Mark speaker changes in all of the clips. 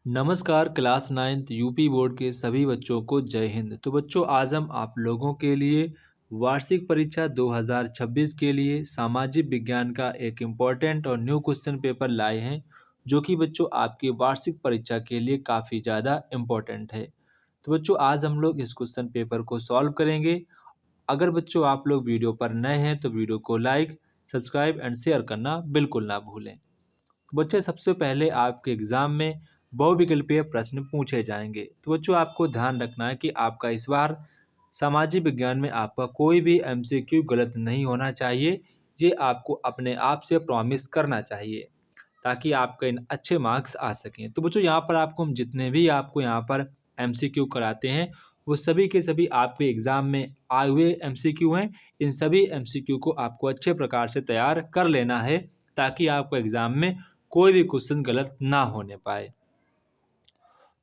Speaker 1: नमस्कार class 9th UP board के सभी बच्चों को जय हिंद। तो बच्चों आज हम आप लोगों के लिए वार्षिक परीक्षा 2026 के लिए सामाजिक विज्ञान का एक इम्पॉर्टेंट और न्यू क्वेश्चन पेपर लाए हैं जो कि बच्चों आपकी वार्षिक परीक्षा के लिए काफ़ी ज़्यादा इम्पोर्टेंट है। तो बच्चों आज हम लोग इस क्वेश्चन पेपर को सॉल्व करेंगे। अगर बच्चों आप लोग वीडियो पर नए हैं तो वीडियो को लाइक, सब्सक्राइब एंड शेयर करना बिल्कुल ना भूलें। बच्चे सबसे पहले आपके एग्जाम में बहुविकल्पीय प्रश्न पूछे जाएंगे। तो बच्चों आपको ध्यान रखना है कि आपका इस बार सामाजिक विज्ञान में आपका कोई भी एमसीक्यू गलत नहीं होना चाहिए। ये आपको अपने आप से प्रॉमिस करना चाहिए ताकि आपके इन अच्छे मार्क्स आ सकें। तो बच्चों यहाँ पर आपको हम जितने भी आपको यहाँ पर एमसीक्यू कराते हैं वो सभी के सभी आपके एग्ज़ाम में आए हुए एमसीक्यू हैं। इन सभी एमसीक्यू को आपको अच्छे प्रकार से तैयार कर लेना है ताकि आपको एग्ज़ाम में कोई भी क्वेश्चन गलत ना होने पाए।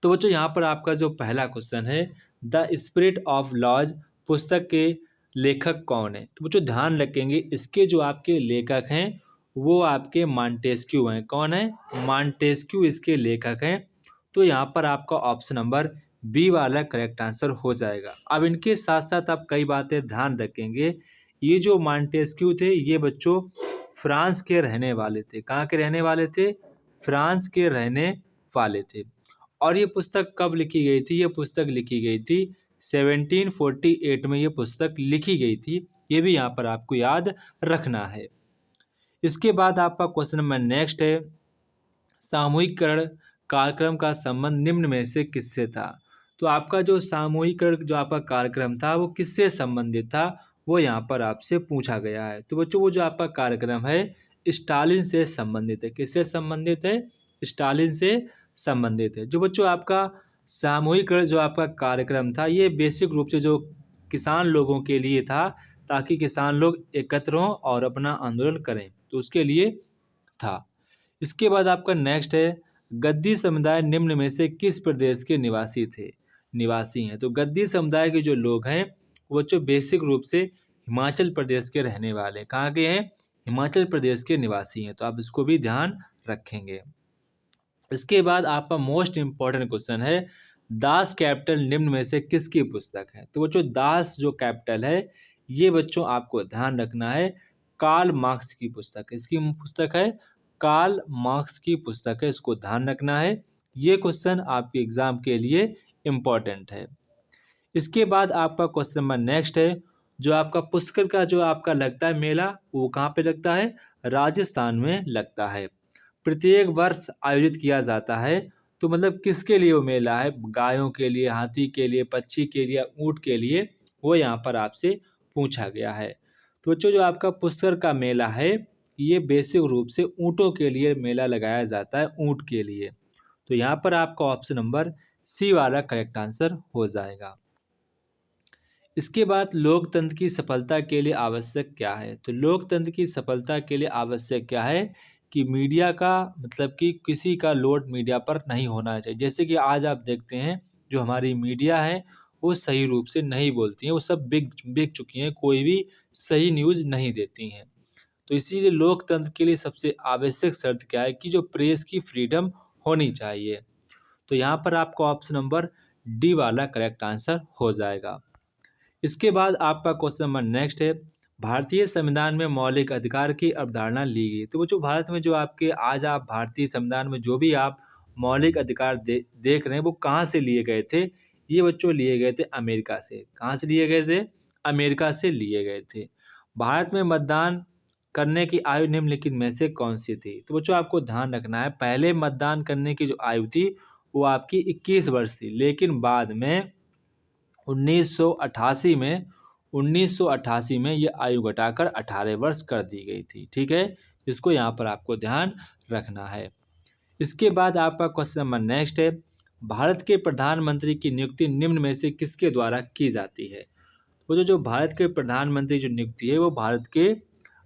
Speaker 1: तो बच्चों यहाँ पर आपका जो पहला क्वेश्चन है, द स्पिरिट ऑफ लॉज पुस्तक के लेखक कौन है। तो बच्चों ध्यान रखेंगे इसके जो आपके लेखक हैं वो आपके मॉन्टेस्क्यू हैं। कौन है? मॉन्टेस्क्यू इसके लेखक हैं। तो यहाँ पर आपका ऑप्शन नंबर बी वाला करेक्ट आंसर हो जाएगा। अब इनके साथ साथ आप कई बातें ध्यान रखेंगे। ये जो मॉन्टेस्क्यू थे ये बच्चों फ्रांस के रहने वाले थे। कहाँ के रहने वाले थे? फ्रांस के रहने वाले थे। और ये पुस्तक कब लिखी गई थी? ये पुस्तक लिखी गई थी 1748 में ये पुस्तक लिखी गई थी। ये भी यहाँ पर आपको याद रखना है। इसके बाद आपका क्वेश्चन नंबर नेक्स्ट है, सामूहिकरण कार्यक्रम का संबंध निम्न में से किससे था। तो आपका जो सामूहिकरण जो आपका कार्यक्रम था वो किससे संबंधित था वो यहाँ पर आपसे पूछा गया है। तो बच्चों वो जो आपका कार्यक्रम है स्टालिन से संबंधित है। किससे संबंधित है? स्टालिन से संबंधित है। जो बच्चों आपका सामूहिकरण जो आपका कार्यक्रम था ये बेसिक रूप से जो किसान लोगों के लिए था ताकि किसान लोग एकत्र हों और अपना आंदोलन करें, तो उसके लिए था। इसके बाद आपका नेक्स्ट है, गद्दी समुदाय निम्न में से किस प्रदेश के निवासी हैं। तो गद्दी समुदाय के जो लोग हैं वो जो बेसिक रूप से हिमाचल प्रदेश के रहने वाले हैं। कहाँ के हैं? हिमाचल प्रदेश के निवासी हैं। तो आप इसको भी ध्यान रखेंगे। इसके बाद आपका मोस्ट इम्पॉर्टेंट क्वेश्चन है, दास कैपिटल निम्न में से किसकी पुस्तक है। तो बच्चों दास जो कैपिटल है ये बच्चों आपको ध्यान रखना है कार्ल मार्क्स की पुस्तक है। इसकी पुस्तक है कार्ल मार्क्स की पुस्तक है, इसको ध्यान रखना है। ये क्वेश्चन आपके एग्जाम के लिए इम्पॉर्टेंट है। इसके बाद आपका क्वेश्चन नंबर नेक्स्ट है, जो आपका पुष्कर का जो आपका लगता है मेला वो कहाँ पे लगता है? राजस्थान में लगता है। प्रत्येक वर्ष आयोजित किया जाता है। तो मतलब किसके लिए वो मेला है? गायों के लिए, हाथी के लिए, पक्षी के लिए, ऊँट के लिए, वो यहाँ पर आपसे पूछा गया है। तो बच्चों जो आपका पुष्कर का मेला है ये बेसिक रूप से ऊँटों के लिए मेला लगाया जाता है, ऊँट के लिए। तो यहाँ पर आपका ऑप्शन नंबर सी वाला करेक्ट आंसर हो जाएगा। इसके बाद लोकतंत्र की सफलता के लिए आवश्यक क्या है। तो लोकतंत्र की सफलता के लिए आवश्यक क्या है कि मीडिया का मतलब कि किसी का लोड मीडिया पर नहीं होना चाहिए। जैसे कि आज आप देखते हैं जो हमारी मीडिया है वो सही रूप से नहीं बोलती हैं, वो सब बिक बिक चुकी हैं, कोई भी सही न्यूज़ नहीं देती हैं। तो इसीलिए लोकतंत्र के लिए सबसे आवश्यक शर्त क्या है कि जो प्रेस की फ्रीडम होनी चाहिए। तो यहाँ पर आपका ऑप्शन नंबर डी वाला करेक्ट आंसर हो जाएगा। इसके बाद आपका क्वेश्चन नंबर नेक्स्ट है, भारतीय संविधान में मौलिक अधिकार की अवधारणा ली गई। तो बच्चों भारत में जो आपके आज आप भारतीय संविधान में जो भी आप मौलिक अधिकार देख रहे हैं वो कहाँ से लिए गए थे? ये बच्चों लिए गए थे अमेरिका से। कहाँ से लिए गए थे? अमेरिका से लिए गए थे। भारत में मतदान करने की आयु निम्नलिखित में से कौन सी थी। तो बच्चों आपको ध्यान रखना है पहले मतदान करने की जो आयु थी वो आपकी 21 वर्ष थी, लेकिन बाद में 1988 में ये आयु घटाकर 18 वर्ष कर दी गई थी। ठीक है, इसको यहाँ पर आपको ध्यान रखना है। इसके बाद आपका क्वेश्चन नंबर नेक्स्ट है, भारत के प्रधानमंत्री की नियुक्ति निम्न में से किसके द्वारा की जाती है। वो जो भारत के प्रधानमंत्री जो नियुक्ति है वो भारत के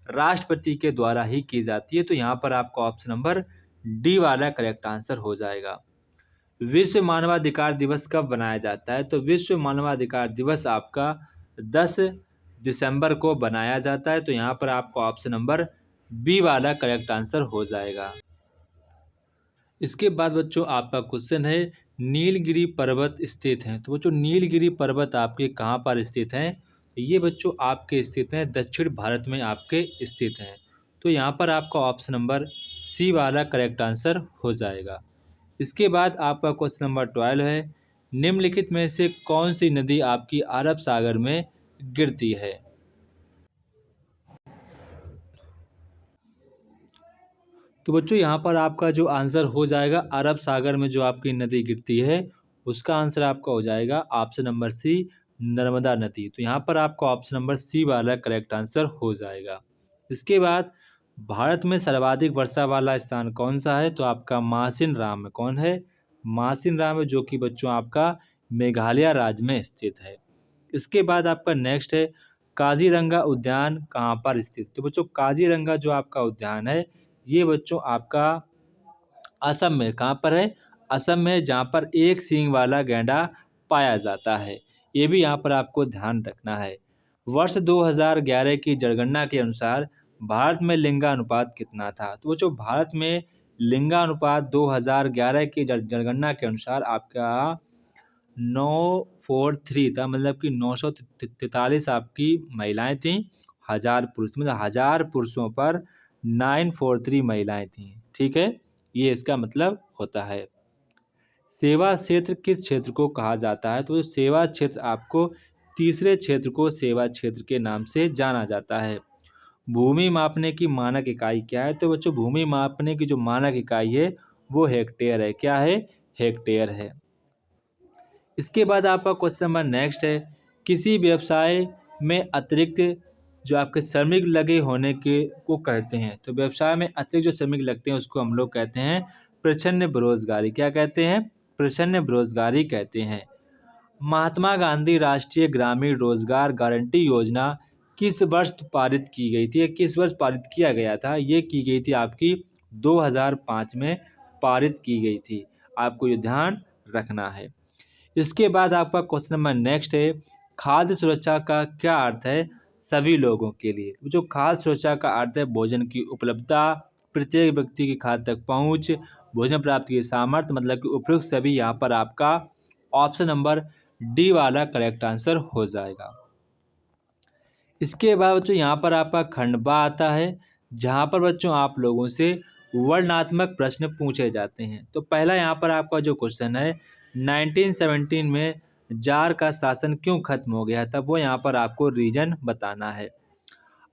Speaker 1: राष्ट्रपति के द्वारा ही की जाती है। तो यहाँ पर आपका ऑप्शन नंबर डी वाला करेक्ट आंसर हो जाएगा। विश्व मानवाधिकार दिवस कब बनाया जाता है। तो विश्व मानवाधिकार दिवस आपका 10 दिसंबर को बनाया जाता है। तो यहाँ पर आपका ऑप्शन नंबर बी वाला करेक्ट आंसर हो जाएगा। इसके बाद बच्चों आपका क्वेश्चन है, नीलगिरी पर्वत स्थित हैं। तो बच्चों नीलगिरी पर्वत आपके कहाँ पर स्थित हैं? ये बच्चों आपके स्थित हैं दक्षिण भारत में आपके स्थित हैं। तो यहाँ पर आपका ऑप्शन नंबर सी वाला करेक्ट आंसर हो जाएगा। इसके बाद आपका क्वेश्चन नंबर 12 है, निम्नलिखित में से कौन सी नदी आपकी अरब सागर में गिरती है? तो बच्चों यहाँ पर आपका जो आंसर हो जाएगा, अरब सागर में जो आपकी नदी गिरती है उसका आंसर आपका हो जाएगा ऑप्शन नंबर सी, नर्मदा नदी। तो यहाँ पर आपका ऑप्शन नंबर सी वाला करेक्ट आंसर हो जाएगा। इसके बाद भारत में सर्वाधिक वर्षा वाला स्थान कौन सा है? तो आपका मासिन राम है। कौन है? मासिन राम है, जो कि बच्चों आपका मेघालय राज्य में स्थित है। इसके बाद आपका नेक्स्ट है, काजीरंगा उद्यान कहाँ पर स्थित? तो बच्चों काजीरंगा जो आपका उद्यान है ये बच्चों आपका असम में, कहाँ पर है? असम में, जहाँ पर एक सींग वाला गैंडा पाया जाता है। ये भी यहाँ पर आपको ध्यान रखना है। वर्ष 2011 की जनगणना के अनुसार भारत में लिंगानुपात कितना था? तो बच्चों भारत में लिंगानुपात 2011 की जनगणना के अनुसार आपका 943 था, मतलब कि 943 आपकी महिलाएं थीं, 1000 पुरुष, मतलब 1000 पुरुषों पर 943 महिलाएं थीं। ठीक है, ये इसका मतलब होता है। सेवा क्षेत्र किस क्षेत्र को कहा जाता है? तो सेवा क्षेत्र आपको तीसरे क्षेत्र को सेवा क्षेत्र के नाम से जाना जाता है। भूमि मापने की मानक इकाई क्या है? तो बच्चों भूमि मापने की जो मानक इकाई है वो हेक्टेयर है। क्या है? हेक्टेयर है। इसके बाद आपका क्वेश्चन नंबर नेक्स्ट है, किसी व्यवसाय में अतिरिक्त जो आपके श्रमिक लगे होने के को कहते हैं? तो व्यवसाय में अतिरिक्त जो श्रमिक लगते हैं उसको हम लोग कहते हैं प्रच्छन्न बेरोजगारी। क्या कहते हैं? प्रच्छन्न बेरोजगारी कहते हैं। महात्मा गांधी राष्ट्रीय ग्रामीण रोजगार गारंटी योजना किस वर्ष पारित की गई थी? किस वर्ष पारित किया गया था? ये की गई थी आपकी 2005 में पारित की गई थी। आपको ये ध्यान रखना है। इसके बाद आपका क्वेश्चन नंबर नेक्स्ट है, खाद्य सुरक्षा का क्या अर्थ है सभी लोगों के लिए? जो खाद्य सुरक्षा का अर्थ है भोजन की उपलब्धता, प्रत्येक व्यक्ति की खाद्य तक पहुंच, भोजन प्राप्ति की सामर्थ्य, मतलब कि उपयुक्त सभी। यहाँ पर आपका ऑप्शन नंबर डी वाला करेक्ट आंसर हो जाएगा। इसके बाद बच्चों यहाँ पर आपका खंडवा आता है, जहाँ पर बच्चों आप लोगों से वर्णनात्मक प्रश्न पूछे जाते हैं। तो पहला यहाँ पर आपका जो क्वेश्चन है, 1917 में जार का शासन क्यों खत्म हो गया? तब वो यहाँ पर आपको रीजन बताना है।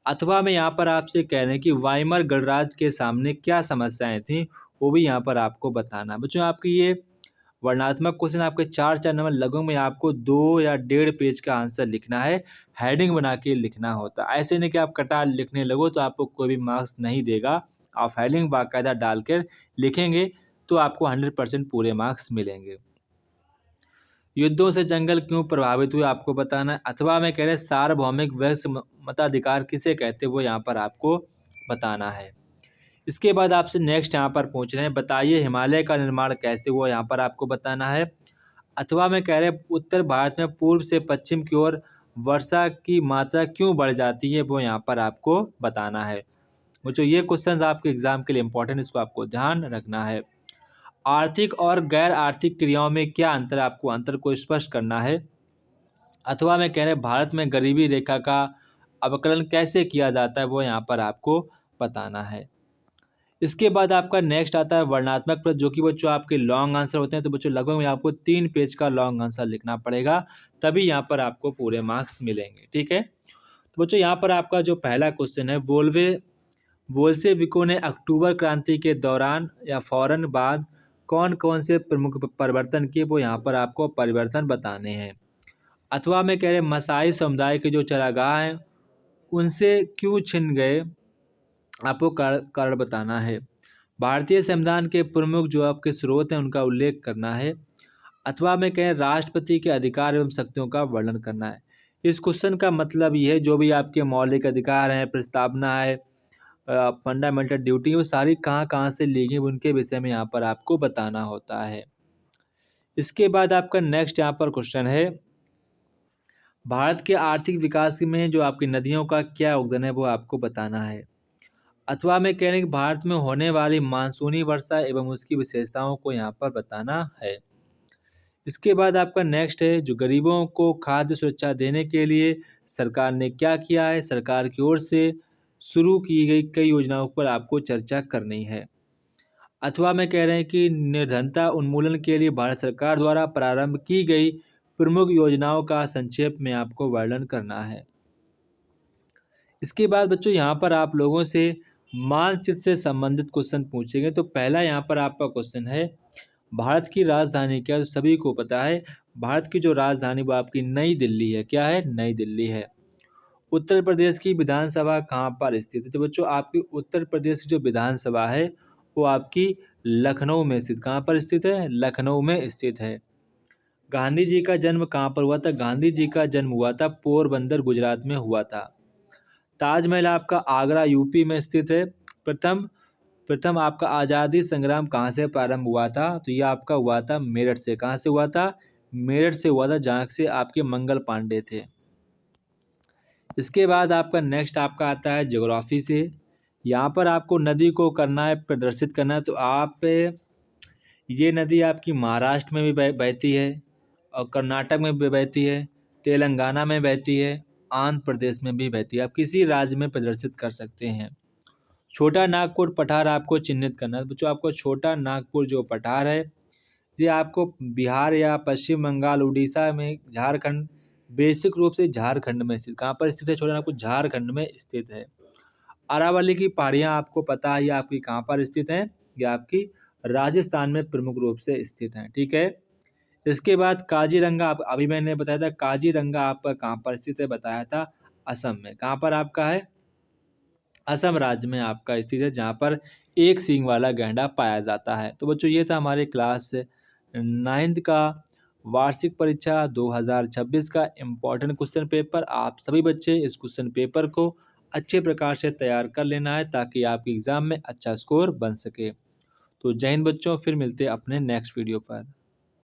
Speaker 1: अथवा में यहाँ पर आपसे कह रहे हैं कि वाइमर गणराज्य के सामने क्या समस्याएं थीं, वो भी यहाँ पर आपको बताना है। बच्चों आपकी ये वर्णनात्मक क्वेश्चन आपके 4 नंबर लगभग में आपको 2 या 1.5 पेज का आंसर लिखना है, हेडिंग बना के लिखना होता है। ऐसे नहीं कि आप कटा लिखने लगो तो आपको कोई भी मार्क्स नहीं देगा। आप हेडिंग बाकायदा डाल कर लिखेंगे तो आपको 100% पूरे मार्क्स मिलेंगे। युद्धों से जंगल क्यों प्रभावित हुए आपको बताना है। अथवा में कह रहे सार्वभौमिक वैश्य मताधिकार किसे कहते हैं, वो यहाँ पर आपको बताना है। इसके बाद आपसे नेक्स्ट यहाँ पर पूछ रहे हैं, बताइए हिमालय का निर्माण कैसे हुआ? यहाँ पर आपको बताना है। अथवा में कह रहे हैं उत्तर भारत में पूर्व से पश्चिम की ओर वर्षा की मात्रा क्यों बढ़ जाती है? वो यहाँ पर आपको बताना है। बच्चों ये क्वेश्चन आपके एग्जाम के लिए इंपॉर्टेंट, इसको आपको ध्यान रखना है। आर्थिक और गैर आर्थिक क्रियाओं में क्या अंतर, आपको अंतर को स्पष्ट करना है। अथवा में कह रहे हैं भारत में गरीबी रेखा का अवकलन कैसे किया जाता है? वो यहाँ पर आपको बताना है। इसके बाद आपका नेक्स्ट आता है वर्णनात्मक प्रश्न, जो कि बच्चों आपके लॉन्ग आंसर होते हैं। तो बच्चों लगभग में आपको 3 पेज का लॉन्ग आंसर लिखना पड़ेगा, तभी यहाँ पर आपको पूरे मार्क्स मिलेंगे। ठीक है, तो बच्चों यहाँ पर आपका जो पहला क्वेश्चन है, बोल्शेविकों ने अक्टूबर क्रांति के दौरान या फौरन बाद कौन कौन से प्रमुख परिवर्तन किए? वो यहाँ पर आपको परिवर्तन बताने हैं। अथवा में कह रहे मसाई समुदाय के जो चरागाह हैं उनसे क्यों छिन गए? आपको कारण बताना है। भारतीय संविधान के प्रमुख जो आपके स्रोत हैं उनका उल्लेख करना है। अथवा में कहें राष्ट्रपति के अधिकार एवं शक्तियों का वर्णन करना है। इस क्वेश्चन का मतलब ये है जो भी आपके मौलिक अधिकार हैं, प्रस्तावना है, फंडामेंटल ड्यूटी, वो सारी कहाँ कहाँ से ली गई उनके विषय में यहाँ पर आपको बताना होता है। इसके बाद आपका नेक्स्ट यहाँ पर क्वेश्चन है, भारत के आर्थिक विकास में जो आपकी नदियों का क्या योगदान है वो आपको बताना है। अथवा में कह रहे हैं कि भारत में होने वाली मानसूनी वर्षा एवं उसकी विशेषताओं को यहाँ पर बताना है। इसके बाद आपका नेक्स्ट है, जो गरीबों को खाद्य सुरक्षा देने के लिए सरकार ने क्या किया है, सरकार की ओर से शुरू की गई कई योजनाओं पर आपको चर्चा करनी है। अथवा में कह रहे हैं कि निर्धनता उन्मूलन के लिए भारत सरकार द्वारा प्रारंभ की गई प्रमुख योजनाओं का संक्षेप में आपको वर्णन करना है। इसके बाद बच्चों यहाँ पर आप लोगों से मानचित्र से संबंधित क्वेश्चन पूछेंगे। तो पहला यहाँ पर आपका क्वेश्चन है, भारत की राजधानी क्या है? तो सभी को पता है भारत की जो राजधानी वो आपकी नई दिल्ली है। क्या है? नई दिल्ली है। उत्तर प्रदेश की विधानसभा कहाँ पर स्थित है? तो बच्चों आपकी उत्तर प्रदेश की जो विधानसभा है वो आपकी लखनऊ में स्थित, कहाँ पर स्थित है? लखनऊ में स्थित है। गांधी जी का जन्म कहाँ पर हुआ था? गांधी जी का जन्म हुआ था पोरबंदर गुजरात में हुआ था। ताजमहल आपका आगरा यूपी में स्थित है। प्रथम प्रथम आपका आज़ादी संग्राम कहाँ से प्रारंभ हुआ था? तो ये आपका हुआ था मेरठ से। कहाँ से हुआ था? मेरठ से हुआ था, जहाँ से आपके मंगल पांडे थे। इसके बाद आपका नेक्स्ट आपका आता है ज्योग्राफी से। यहाँ पर आपको नदी को करना है प्रदर्शित करना है। तो आप ये नदी आपकी महाराष्ट्र में भी बहती है और कर्नाटक में भी बहती है, तेलंगाना में बहती है, आंध्र प्रदेश में भी बहती है। आप किसी राज्य में प्रदर्शित कर सकते हैं। छोटा नागपुर पठार आपको चिन्हित करना है। बच्चों आपको छोटा नागपुर जो पठार है ये आपको बिहार या पश्चिम बंगाल, उड़ीसा में, झारखंड, बेसिक रूप से झारखंड में स्थित। कहाँ पर स्थित है छोटा नागपुर? झारखंड में स्थित है। अरावली की पहाड़ियाँ आपको पता है ये आपकी कहाँ पर स्थित हैं? ये आपकी राजस्थान में प्रमुख रूप से स्थित हैं। ठीक है। इसके बाद काजीरंगा, आप अभी मैंने बताया था काजीरंगा आपका कहाँ पर स्थित है, बताया था असम में। कहाँ पर आपका है? असम राज्य में आपका स्थित है, जहाँ पर एक सींग वाला गैंडा पाया जाता है। तो बच्चों ये था हमारे क्लास 9th का वार्षिक परीक्षा 2026 का इम्पोर्टेंट क्वेश्चन पेपर। आप सभी बच्चे इस क्वेश्चन पेपर को अच्छे प्रकार से तैयार कर लेना है ताकि आपके एग्ज़ाम में अच्छा स्कोर बन सके। तो जय हिंद बच्चों, फिर मिलते हैं अपने नेक्स्ट वीडियो पर।